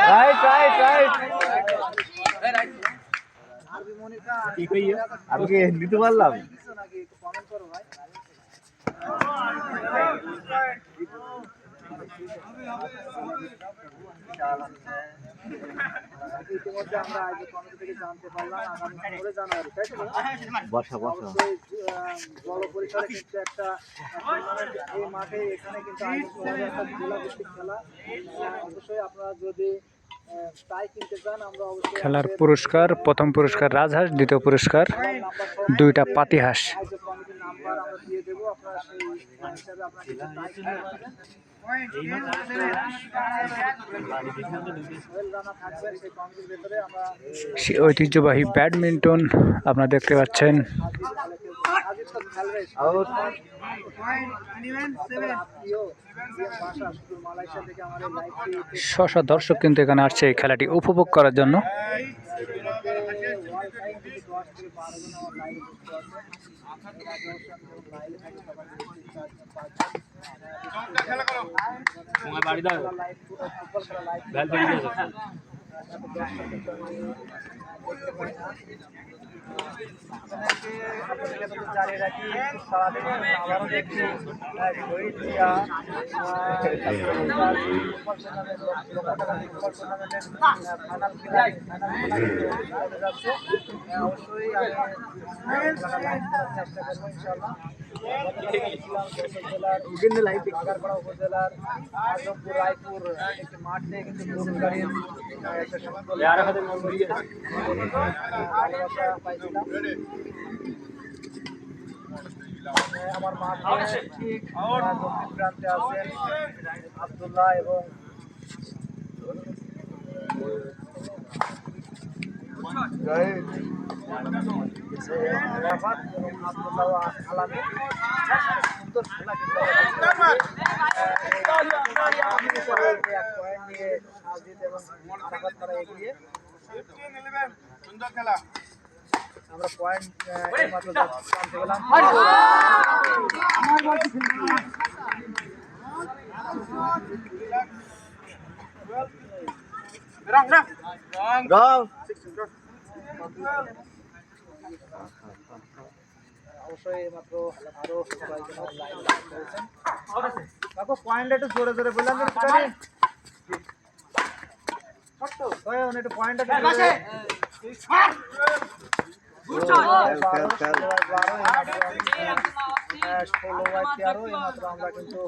Right right right আমি কি নিতে পারলাম? ইতিমধ্যে আমরা আগে কমিটি থেকে জানতে পারলাম আগামী 15 জানুয়ারি তাই তো বর্ষা বড় পরিসরে কিন্তু একটা টুর্নামেন্ট এই মাঠে এখানে কিন্তু আয়োজন করা হবে একটা জেলা ভিত্তিক খেলা। অবশ্যই আপনারা যদি তাই কিনতে চান আমরা অবশ্যই খেলার পুরস্কার প্রথম পুরস্কার রাজহাঁস, দ্বিতীয় পুরস্কার দুইটা পাতিহাঁস। কমিটির নাম্বার আমরা দিয়ে দেবো, আপনারা সেই হিসাবে আপনারা কিন্তু তাই কিনতে পারবেন। ঐতিহ্যবাহী ব্যাডমিন্টন আপনারা দেখতে পাচ্ছেন। শত দর্শক কিন্তু এখানে আসছে এই খেলাটি উপভোগ করার জন্য। জানিয়ে রাখি সারাদিন আবারও দেখি অবশ্যই চেষ্টা করবো ইনশাল্লাহ। উপজেলার উপজেলার আজমপুর রায়পুর একটি মাঠ থেকে কিন্তু পাইছিলাম। আমার মাঠে ঠিক দক্ষিণ প্রান্তে আছেন আব্দুল্লাহ এবং আব্দুল্লাহ আলামী সুন্দর খেলা কিন্তু নিয়ে সাজিদ এবং আরাফাত তারা এগিয়ে সুন্দর খেলা। আমরা পয়েন্ট মাত্র জানতে পেলাম। অবশ্যই মাত্র আরো সবাই পয়েন্ট একটু জোরে জোরে বললাম একটু পয়েন্ট আমরা কিন্তু